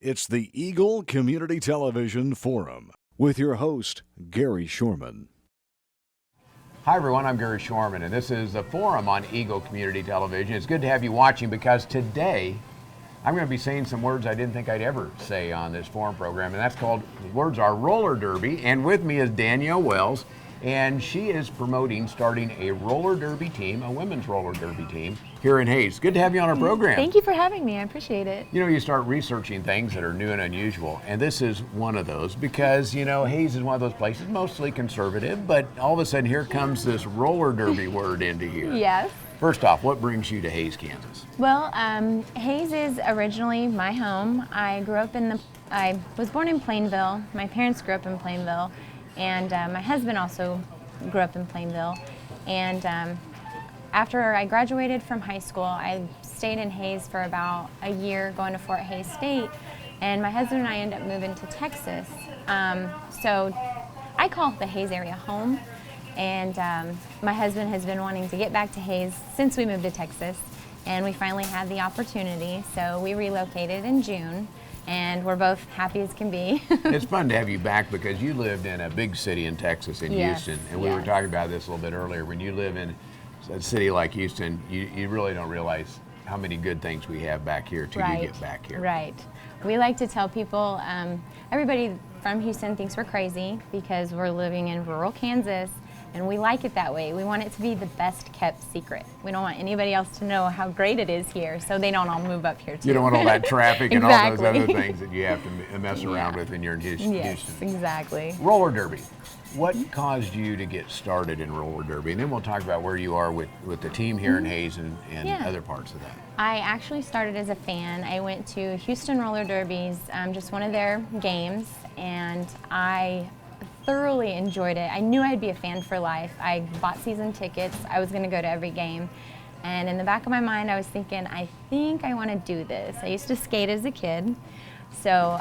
It's the Eagle Community Television Forum with your host, Gary Shorman. Hi everyone, I'm Gary Shorman, and this is the Forum on Eagle Community Television. It's good to have you watching because today I'm going to be saying some words I didn't think I'd ever say on this Forum program, and that's called, the words are roller derby, and with me is Danielle Wells, and she is promoting starting a roller derby team, a women's roller derby team here in Hayes. Good to have you on our program. Thank you for having me. I appreciate it. You know, you start researching things that are new and unusual, and this is one of those because, you know, Hayes is one of those places mostly conservative, but all of a sudden here comes this roller derby word into here. Yes. First off, what brings you to Hayes, Kansas? Well, Hayes is originally my home. I was born in Plainville. My parents grew up in Plainville, and my husband also grew up in Plainville. And after I graduated from high school, I stayed in Hayes for about a year, going to Fort Hays State, and my husband and I ended up moving to Texas. So I call the Hayes area home, and my husband has been wanting to get back to Hayes since we moved to Texas, and we finally had the opportunity, so we relocated in June, and we're both happy as can be. It's fun to have you back because you lived in a big city in Texas, in Houston, and we were talking about this a little bit earlier. When you live in a city like Houston, you really don't realize how many good things we have back here till you get back here. Right. We like to tell people, everybody from Houston thinks we're crazy because we're living in rural Kansas, and we like it that way. We want it to be the best kept secret. We don't want anybody else to know how great it is here, so they don't all move up here too. You don't want all that traffic and all those other things that you have to mess around with when you're in Houston. Yes, exactly. Roller derby. What caused you to get started in roller derby? And then we'll talk about where you are with the team here in Hayes and other parts of that. I actually started as a fan. I went to Houston Roller Derbies, just one of their games, and I thoroughly enjoyed it. I knew I'd be a fan for life. I bought season tickets. I was going to go to every game. And in the back of my mind, I was thinking, I think I want to do this. I used to skate as a kid. So,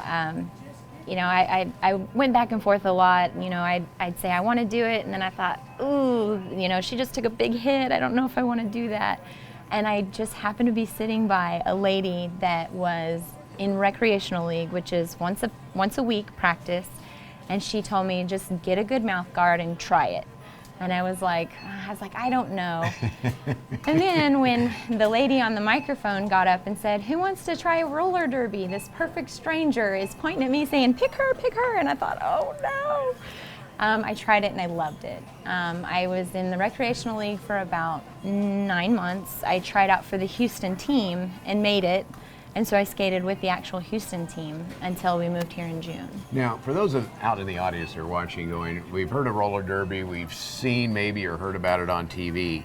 you know, I went back and forth a lot. You know, I'd say I want to do it, and then I thought, ooh, you know, she just took a big hit. I don't know if I want to do that. And I just happened to be sitting by a lady that was in recreational league, which is once a week practice. And she told me, just get a good mouth guard and try it. And I was like, I don't know. And then when the lady on the microphone got up and said, who wants to try a roller derby? This perfect stranger is pointing at me saying, pick her, pick her. And I thought, oh no. I tried it and I loved it. I was in the recreational league for about 9 months. I tried out for the Houston team and made it. And so I skated with the actual Houston team until we moved here in June. Now, for those out in the audience that are watching going, we've heard of roller derby, we've seen maybe or heard about it on TV.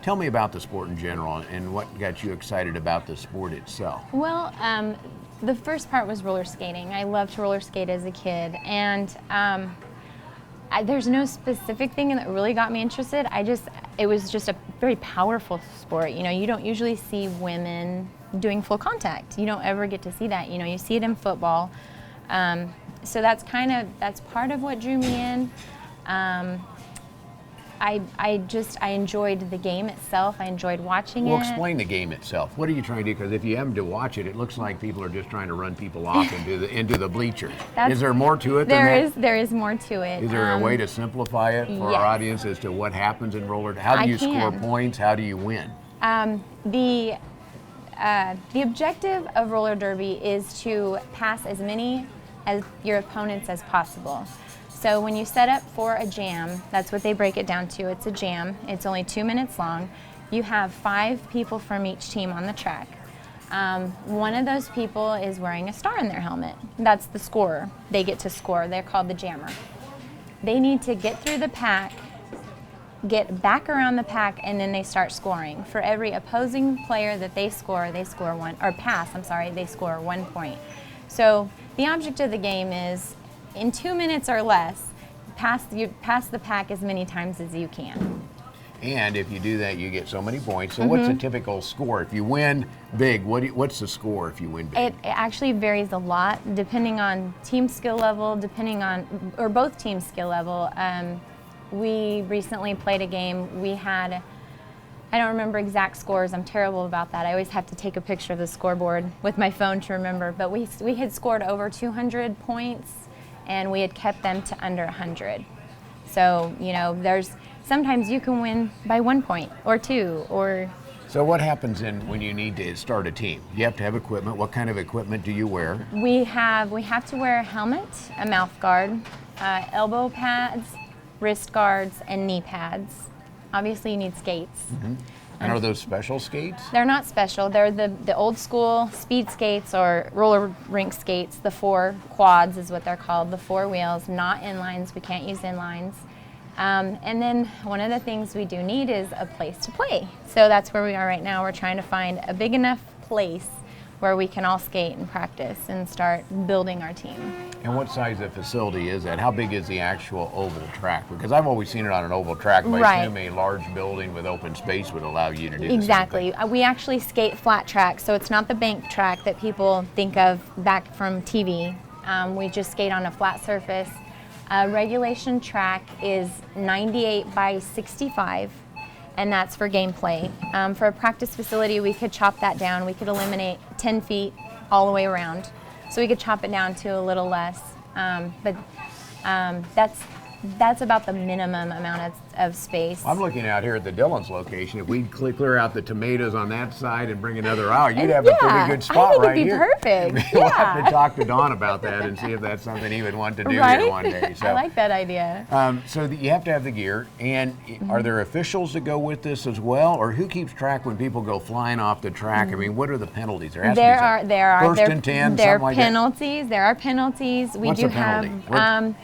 Tell me about the sport in general and what got you excited about the sport itself. Well, the first part was roller skating. I loved to roller skate as a kid, and there's no specific thing that really got me interested. It was just a very powerful sport. You know, you don't usually see women doing full contact. You don't ever get to see that. You know, you see it in football. So that's part of what drew me in. I enjoyed the game itself. I enjoyed watching it. Well, explain the game itself. What are you trying to do? Because if you happen to watch it, it looks like people are just trying to run people off into the bleachers. Is there more to it than that? There is more to it. Is there a way to simplify it for our audience as to what happens in roller? How do you score points? How do you win? The objective of roller derby is to pass as many as your opponents as possible. So when you set up for a jam, that's what they break it down to. It's a jam. It's only 2 minutes long. You have 5 people from each team on the track. One of those people is wearing a star in their helmet. That's the scorer. They get to score. They're called the jammer. They need to get through the pack, get back around the pack, and then they start scoring. For every opposing player that they score 1 point. So the object of the game is, in 2 minutes or less, pass the pack as many times as you can. And if you do that, you get so many points. So what's a typical score? If you win big, what's the score if you win big? It actually varies a lot depending on team skill level, or both team skill level. We recently played a game. We had I don't remember exact scores. I'm terrible about that. I always have to take a picture of the scoreboard with my phone to remember. But we had scored over 200 points, and we had kept them to under 100. So, you know, sometimes you can win by 1 point or 2 or. So what happens when you need to start a team? You have to have equipment. What kind of equipment do you wear? We have to wear a helmet, a mouth guard, elbow pads, wrist guards, and knee pads. Obviously, you need skates. Mm-hmm. And are those special skates? They're not special. They're the old school speed skates or roller rink skates. The 4 quads is what they're called, the 4 wheels, not inlines. We can't use inlines. And then one of the things we do need is a place to play. So that's where we are right now. We're trying to find a big enough place where we can all skate and practice and start building our team. And what size of facility is that? How big is the actual oval track? Because I've always seen it on an oval track, but I assume a large building with open space would allow you to do exactly. We actually skate flat track, so it's not the bank track that people think of back from TV. We just skate on a flat surface. Regulation track is 98 by 65, and that's for gameplay. For a practice facility, we could chop that down. We could eliminate 10 feet all the way around. So we could chop it down to a little less. But that's about the minimum amount of space. I'm looking out here at the Dillon's location. If we'd clear out the tomatoes on that side and bring another out, you'd have a pretty good spot right here. I think it'd be perfect. We'll have to talk to Don about that and see if that's something he would want to do here one day. So, I like that idea. So you have to have the gear, and are there officials that go with this as well, or who keeps track when people go flying off the track? I mean, what are the penalties? There are first and 10, there are something like penalties. There are penalties. What's a penalty?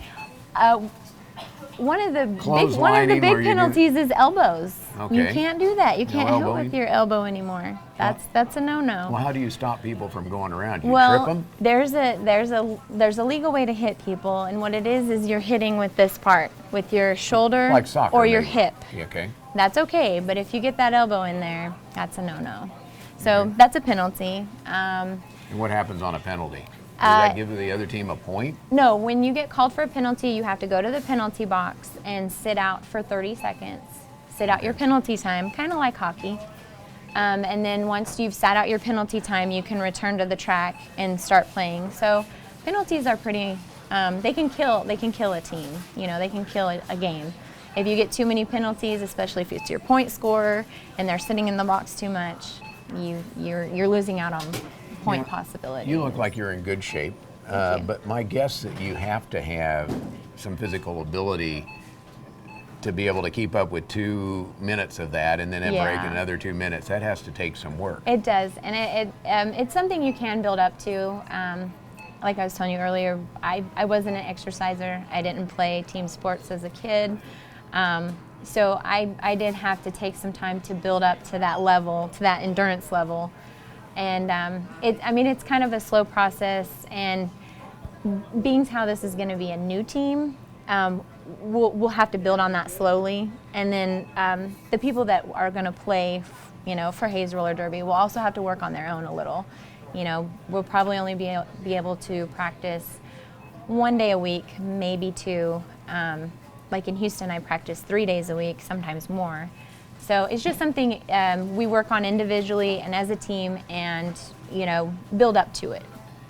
One of the big penalties is elbows. Okay. You can't do that. You can't hit elbowing? with your elbow anymore. That's a no-no. Well, how do you stop people from going around? You trip them? There's a legal way to hit people, and what it is you're hitting with this part, with your shoulder like soccer, or your hip. Okay. That's okay, but if you get that elbow in there, that's a no-no. So that's a penalty. And what happens on a penalty? Does that give the other team a point? No, when you get called for a penalty, you have to go to the penalty box and sit out for 30 seconds. Sit out your penalty time, kind of like hockey. And then once you've sat out your penalty time, you can return to the track and start playing. So penalties are pretty, they can kill a team. You know, they can kill a game. If you get too many penalties, especially if it's your point scorer and they're sitting in the box too much, you're losing out on point possibility. You look like you're in good shape, but my guess that you have to have some physical ability to be able to keep up with 2 minutes of that and then a break and another 2 minutes. That has to take some work. It does, and it's something you can build up to. Like I was telling you earlier, I wasn't an exerciser. I didn't play team sports as a kid. So I did have to take some time to build up to that level, to that endurance level. And it's kind of a slow process, and being how this is going to be a new team, we'll have to build on that slowly. And then the people that are going to play, for Hayes Roller Derby will also have to work on their own a little. We'll probably only be able to practice 1 day a week, maybe 2. Like in Houston, I practice 3 days a week, sometimes more. So it's just something we work on individually and as a team, and build up to it.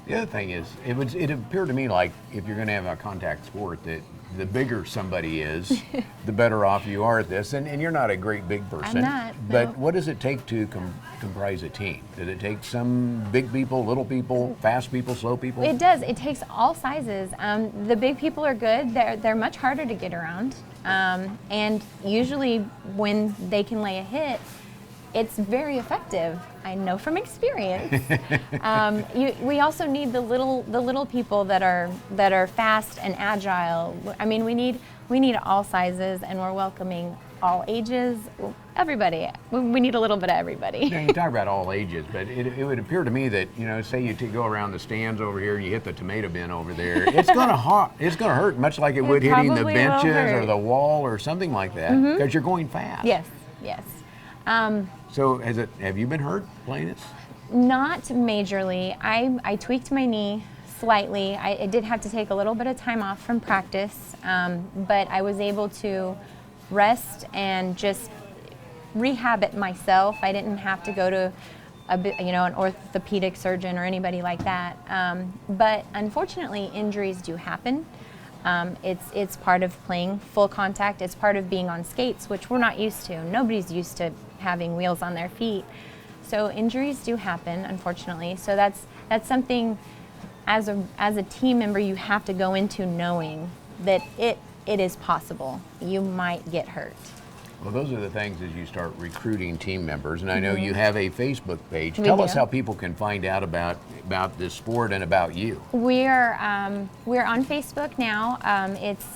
The other thing is, it appeared to me like if you're going to have a contact sport, that the bigger somebody is, the better off you are at this. And you're not a great big person. I'm not. But no. what does it take to comprise a team? Does it take some big people, little people, fast people, slow people? It does. It takes all sizes. The big people are good. They're much harder to get around. And usually when they can lay a hit, it's very effective. I know from experience. We also need the little people that are fast and agile. I mean, we need all sizes, and we're welcoming all ages. Everybody. We need a little bit of everybody. Now, you talk about all ages, but it would appear to me that say you go around the stands over here and you hit the tomato bin over there, it's gonna hurt, much like it would hitting the benches or the wall or something like that, because you're going fast. Yes. So have you been hurt playing this? Not majorly. I tweaked my knee slightly. I did have to take a little bit of time off from practice, but I was able to rest and just rehab it myself. I didn't have to go to an orthopedic surgeon or anybody like that. But unfortunately, injuries do happen. It's part of playing full contact. It's part of being on skates, which we're not used to. Nobody's used to having wheels on their feet. So injuries do happen, unfortunately. So that's something, as a team member, you have to go into knowing that it is possible. You might get hurt. Well, those are the things as you start recruiting team members, and I know you have a Facebook page. We Tell do. us how people can find out about this sport and about you. We're on Facebook now. It's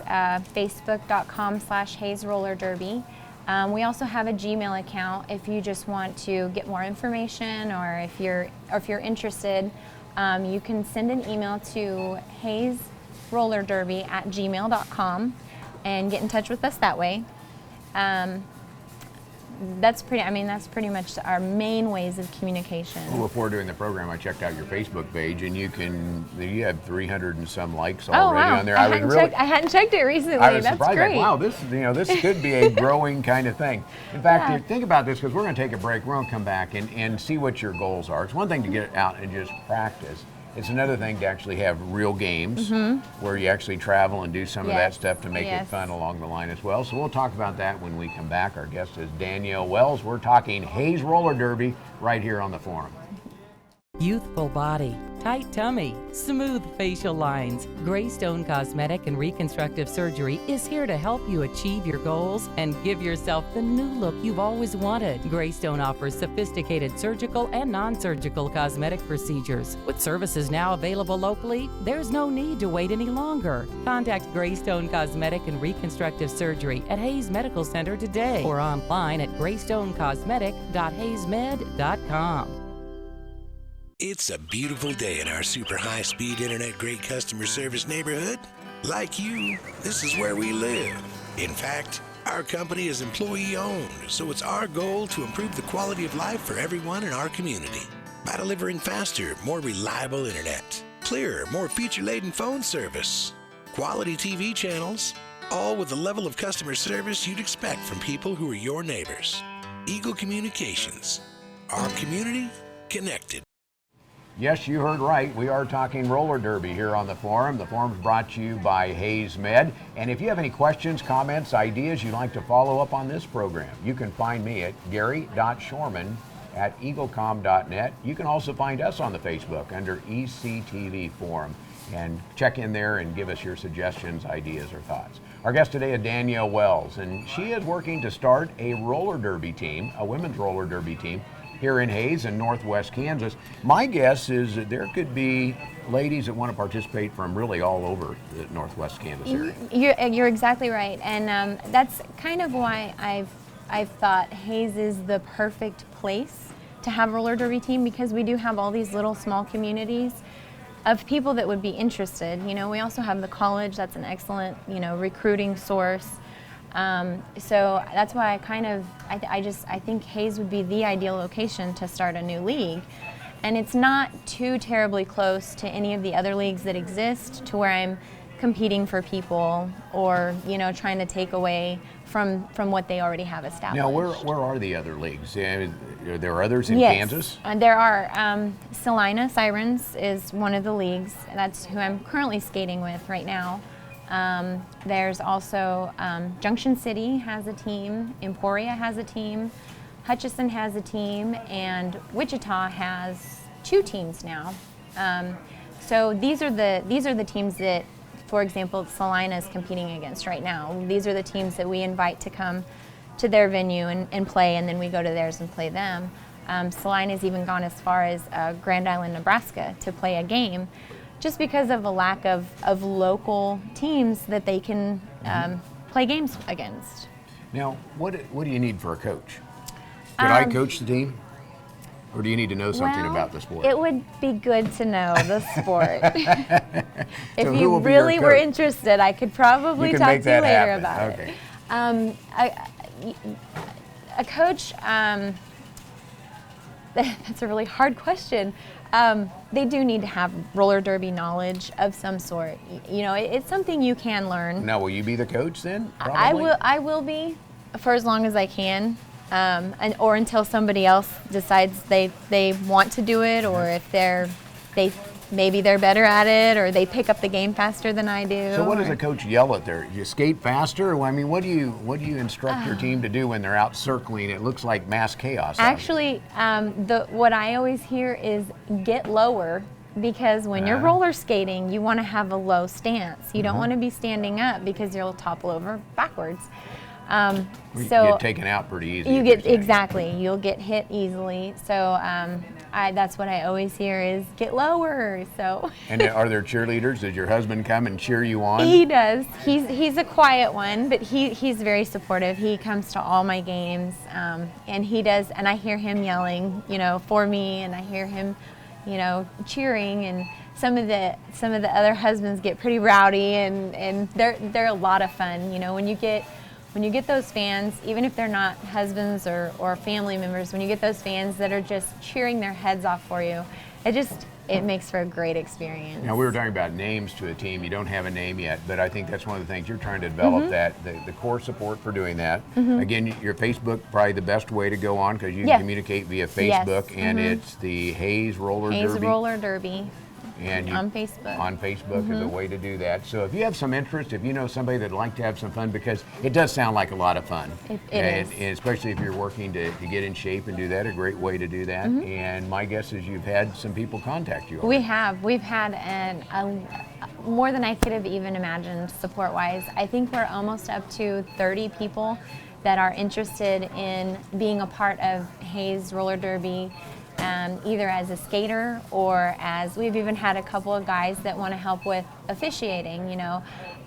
facebook.com/Hayes Roller Derby. We also have a Gmail account if you just want to get more information, or if you're interested, you can send an email to hayesrollerderby@gmail.com and get in touch with us that way. That's pretty much our main ways of communication. Well, before doing the program, I checked out your Facebook page, and you have 300 and some likes already on there. I hadn't checked it recently. I was That's surprised. great. Like, wow, this could be a growing kind of thing. In fact, think about this, because we're going to take a break. We're going to come back and see what your goals are. It's one thing to get out and just practice. It's another thing to actually have real games where you actually travel and do some of that stuff to make it fun along the line as well. So we'll talk about that when we come back. Our guest is Danielle Wells. We're talking Hayes Roller Derby right here on the Forum. Youthful body, tight tummy, smooth facial lines. Greystone Cosmetic and Reconstructive Surgery is here to help you achieve your goals and give yourself the new look you've always wanted. Greystone offers sophisticated surgical and non-surgical cosmetic procedures. With services now available locally, there's no need to wait any longer. Contact Greystone Cosmetic and Reconstructive Surgery at Hayes Medical Center today, or online at greystonecosmetic.hayesmed.com. It's a beautiful day in our super high-speed internet great customer service neighborhood. Like you, this is where we live. In fact, our company is employee-owned, so it's our goal to improve the quality of life for everyone in our community by delivering faster, more reliable internet, clearer, more feature-laden phone service, quality TV channels, all with the level of customer service you'd expect from people who are your neighbors. Eagle Communications. Our community connected. Yes, you heard right. We are talking roller derby here on the Forum. The Forum's brought to you by Hayes Med. And if you have any questions, comments, ideas you'd like to follow up on this program, you can find me at gary.shorman@eaglecom.net. You can also find us on the Facebook under ECTV Forum. And check in there and give us your suggestions, ideas, or thoughts. Our guest today is Danielle Wells, and she is working to start a roller derby team, a women's roller derby team, here in Hayes and Northwest Kansas. My guess is that there could be ladies that want to participate from really all over the Northwest Kansas area. You're exactly right, and that's kind of why I've thought Hayes is the perfect place to have a roller derby team, because we do have all these little small communities of people that would be interested. We also have the college. That's an excellent recruiting source. So that's why I think Hayes would be the ideal location to start a new league. And it's not too terribly close to any of the other leagues that exist, to where I'm competing for people or trying to take away from what they already have established. Now, where are the other leagues? Are there others in Yes, Kansas? There are. Salina Sirens is one of the leagues. That's who I'm currently skating with right now. There's also Junction City has a team, Emporia has a team, Hutchinson has a team, and Wichita has 2 teams now. So these are the teams that, for example, Salina is competing against right now. These are the teams that we invite to come to their venue and play, and then we go to theirs and play them. Salina's even gone as far as Grand Island, Nebraska to play a game, just because of a lack of local teams that they can play games against. Now, what do you need for a coach? Could I coach the team? Or do you need to know something about the sport? It would be good to know the sport. If So you really were interested, I could probably talk to you later about it. A coach, that's a really hard question. They do need to have roller derby knowledge of some sort. It's something you can learn. Now, will you be the coach then? Probably? I will be for as long as I can. or until somebody else decides they want to do it, or if maybe they're better at it, or they pick up the game faster than I do. So what does a coach yell at there? You skate faster? Well, I mean, what do you instruct your team to do when they're out circling? It looks like mass chaos. Actually, what I always hear is get lower, because when you're roller skating, you want to have a low stance. You don't want to be standing up because you'll topple over backwards. So you get taken out pretty easy. Exactly. You'll get hit easily. So that's what I always hear is get lower. So. And are there cheerleaders? Does your husband come and cheer you on? He does. He's a quiet one, but he's very supportive. He comes to all my games, and he does. And I hear him yelling, for me, and I hear him, cheering. And some of the other husbands get pretty rowdy, and they're a lot of fun. When you get those fans, even if they're not husbands or family members, when you get those fans that are just cheering their heads off for you, it makes for a great experience. Now, we were talking about names to a team. You don't have a name yet, but I think that's one of the things you're trying to develop, the core support for doing that. Again, your Facebook, probably the best way to go on, because you can communicate via Facebook, and it's the Hayes Roller Derby. Hayes Roller Derby. And on Facebook. On Facebook is a way to do that. So if you have some interest, if you know somebody that'd like to have some fun, because it does sound like a lot of fun. It is. And especially if you're working to get in shape and do that, a great way to do that. And my guess is you've had some people contact you already. We have. We've had more than I could have even imagined support-wise. I think we're almost up to 30 people that are interested in being a part of Hayes Roller Derby, either as a skater or we've even had a couple of guys that want to help with officiating,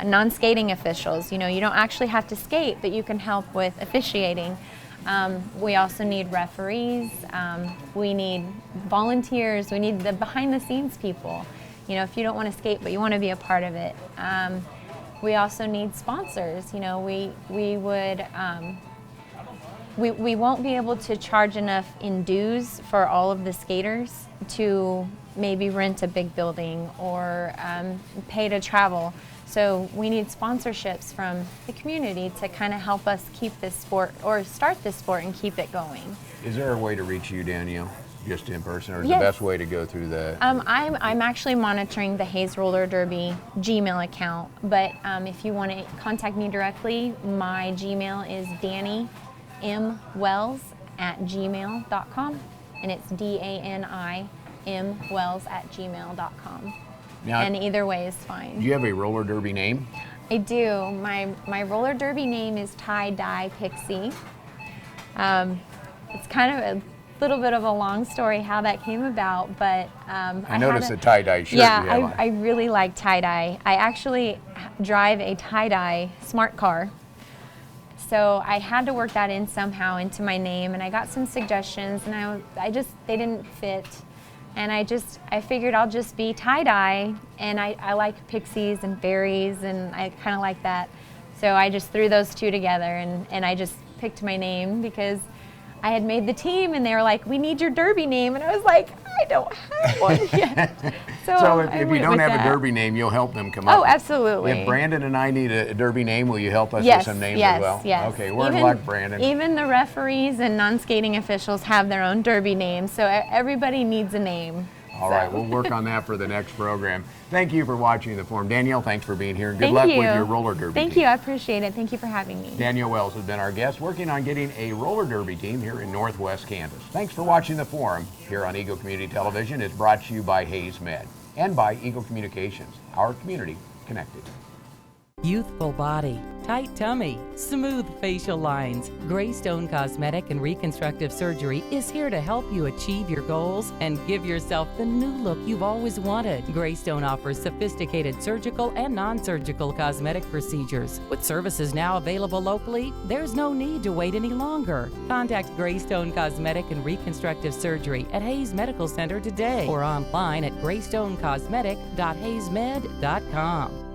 non-skating officials. You don't actually have to skate, but you can help with officiating. We also need referees. We need volunteers. We need the behind-the-scenes people. If you don't want to skate, but you want to be a part of it. We also need sponsors. We won't be able to charge enough in dues for all of the skaters to maybe rent a big building or pay to travel. So we need sponsorships from the community to kind of help us keep this sport, or start this sport and keep it going. Is there a way to reach you, Danielle, just in person, or is the best way to go through the... I'm actually monitoring the Hayes Roller Derby Gmail account, but if you want to contact me directly, my Gmail is DannyMWells@gmail.com, and it's DANIMWells@gmail.com. Now, and either way is fine. Do you have a roller derby name? I do. My roller derby name is Tie Dye Pixie. It's kind of a little bit of a long story how that came about, but I noticed a tie-dye shirt. Yeah, I really like tie-dye. I actually drive a tie-dye smart car. So I had to work that in somehow into my name, and I got some suggestions, and they didn't fit. And I figured I'll just be tie-dye, and I like pixies and fairies, and I kind of like that. So I just threw those two together, and I just picked my name because I had made the team, and they were like, "We need your derby name," and I was like, "I don't have one yet." So if you don't have a derby name, you'll help them come up. Oh, absolutely. If Brandon and I need a derby name, will you help us with some names as well? Yes. Okay, we're in luck, Brandon. Even the referees and non-skating officials have their own derby names, so everybody needs a name. All right, we'll work on that for the next program. Thank you for watching the forum. Danielle, thanks for being here, and good luck with your roller derby Thank team. you, I appreciate it. Thank you for having me. Danielle Wells has been our guest, working on getting a roller derby team here in Northwest Kansas. Thanks for watching the forum here on Eagle Community Television. It's brought to you by Hayes Med and by Eagle Communications, our community connected. Youthful body, tight tummy, smooth facial lines. Greystone Cosmetic and Reconstructive Surgery is here to help you achieve your goals and give yourself the new look you've always wanted. Greystone offers sophisticated surgical and non-surgical cosmetic procedures. With services now available locally, there's no need to wait any longer. Contact Greystone Cosmetic and Reconstructive Surgery at Hayes Medical Center today or online at greystonecosmetic.hayesmed.com.